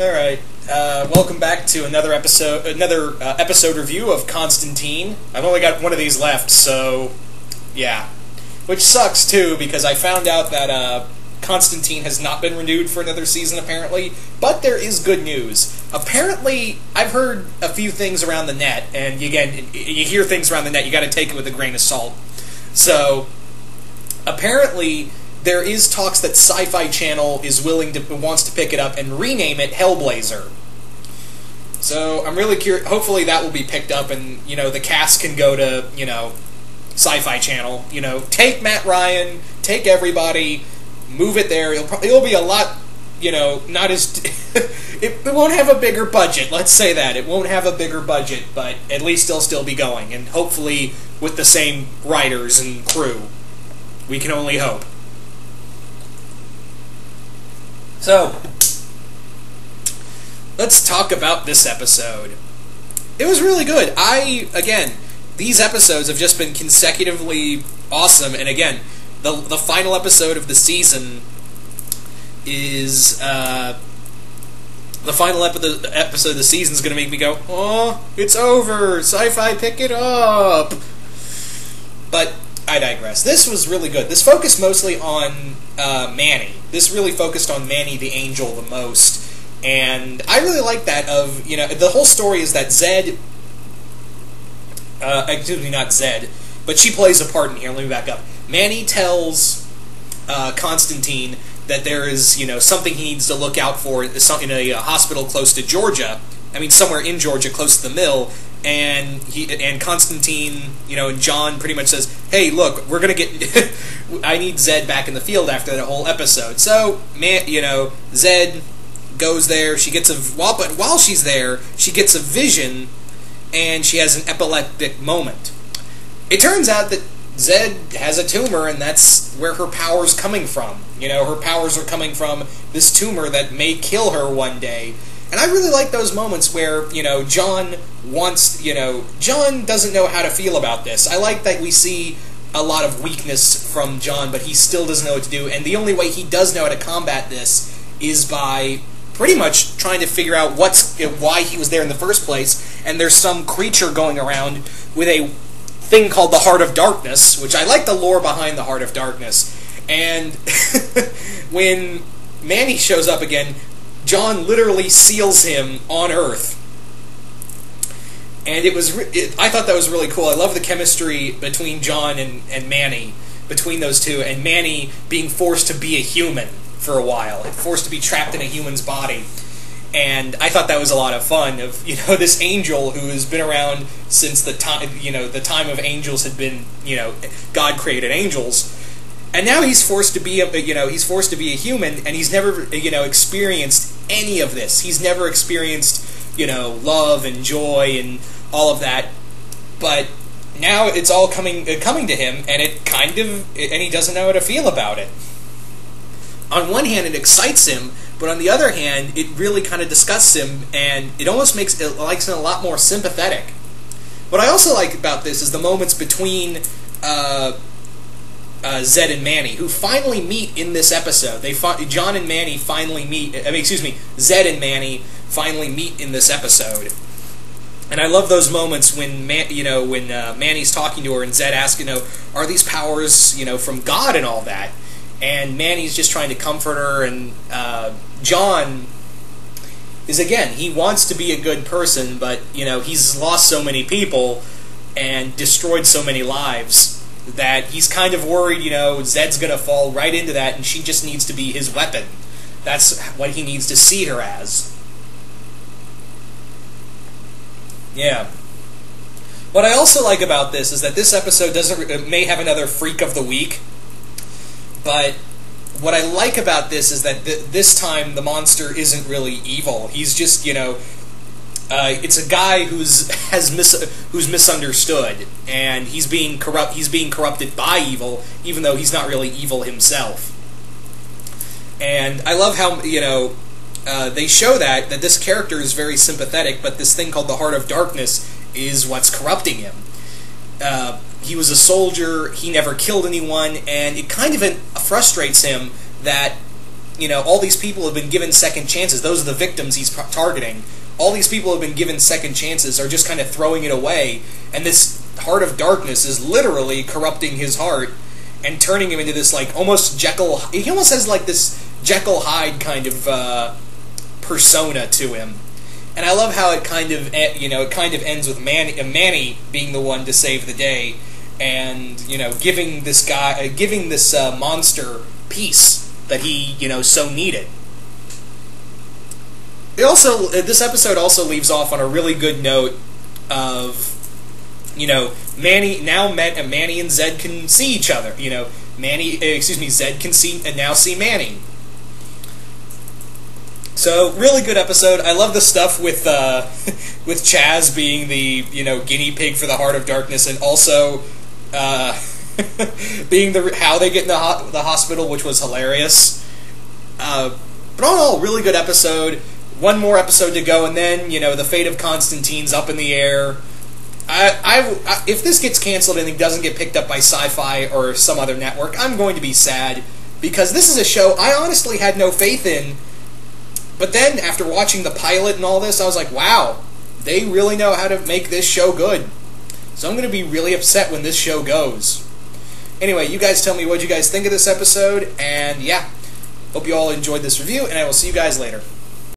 Alright, welcome back to another episode review of Constantine. I've only got one of these left, so yeah. Which sucks, too, because I found out that Constantine has not been renewed for another season, apparently, but there is good news. Apparently, I've heard a few things around the net, and again, you hear things around the net, you gotta take it with a grain of salt. So, apparently, there is talks that Sci-Fi Channel wants to pick it up and rename it Hellblazer. So I'm really curious. Hopefully that will be picked up, and the cast can go to Sci-Fi Channel. Take Matt Ryan, take everybody, move it there. It'll be a lot. Not as it won't have a bigger budget. Let's say that it won't have a bigger budget, but at least it'll still be going, and hopefully with the same writers and crew. We can only hope. So, let's talk about this episode. It was really good. Again, these episodes have just been consecutively awesome, and again, the final episode of the season is, the final episode of the season is going to make me go, oh, it's over, Sci-Fi, pick it up! But, I digress. This was really good. This focused mostly on Manny. This really focused on Manny the Angel the most. And I really like that the whole story is that Zed, excuse me, not Zed, but she plays a part in here. Let me back up. Manny tells Constantine that there is, something he needs to look out for in a hospital close to Georgia. I mean, somewhere in Georgia, close to the mill. And Constantine, and John pretty much says, hey, look, we're gonna get, I need Zed back in the field after that whole episode. So, Zed goes there, but while she's there, she gets a vision, and she has an epileptic moment. It turns out that Zed has a tumor, and that's where her power's coming from. Her powers are coming from this tumor that may kill her one day. And I really like those moments where, John John doesn't know how to feel about this. I like that we see a lot of weakness from John, but he still doesn't know what to do, and the only way he does know how to combat this is by pretty much trying to figure out why he was there in the first place, and there's some creature going around with a thing called the Heart of Darkness, which I like the lore behind the Heart of Darkness, and when Manny shows up again, John literally seals him on Earth. And I thought that was really cool. I love the chemistry between John and Manny, between those two, and Manny being forced to be a human for a while, forced to be trapped in a human's body. And I thought that was a lot of fun, of, this angel who has been around since the time of angels had been, God created angels. And now he's forced to be a human, and he's never, experienced any of this. He's never experienced, love and joy and all of that. But now it's all coming to him, and and he doesn't know how to feel about it. On one hand, it excites him, but on the other hand, it really kind of disgusts him, and it almost makes him a lot more sympathetic. What I also like about this is the moments between Zed and Manny, who finally meet in this episode. John and Manny finally meet. Zed and Manny finally meet in this episode. And I love those moments when Manny's talking to her and Zed asks, are these powers, from God and all that? And Manny's just trying to comfort her, and John is, again, he wants to be a good person, but, he's lost so many people and destroyed so many lives that he's kind of worried, Zed's going to fall right into that, and she just needs to be his weapon. That's what he needs to see her as. Yeah. What I also like about this is that this episode may have another Freak of the Week, but what I like about this is that this time the monster isn't really evil. He's just, it's a guy who's misunderstood, and he's being corrupted by evil, even though he's not really evil himself. And I love how they show that this character is very sympathetic, but this thing called the Heart of Darkness is what's corrupting him. He was a soldier. He never killed anyone, and it kind of frustrates him that all these people have been given second chances. Those are the victims he's targeting. All these people have been given second chances, are just kind of throwing it away, and this heart of darkness is literally corrupting his heart and turning him into this, like, almost Jekyll... He almost has, like, this Jekyll Hyde kind of persona to him. And I love how it kind of, it kind of ends with Manny being the one to save the day, and, giving this guy, giving this monster peace that he, so needed. This episode also leaves off on a really good note of, Manny and Zed can see each other. Zed can now see Manny. So, really good episode. I love the stuff with with Chaz being the, guinea pig for the Heart of Darkness, and also being how they get in the hospital, which was hilarious. But all in all, really good episode. One more episode to go, and then, the fate of Constantine's up in the air. If this gets canceled and it doesn't get picked up by Sci-Fi or some other network, I'm going to be sad, because this is a show I honestly had no faith in. But then, after watching the pilot and all this, I was like, wow, they really know how to make this show good. So I'm going to be really upset when this show goes. Anyway, you guys tell me what you guys think of this episode, and yeah, hope you all enjoyed this review, and I will see you guys later.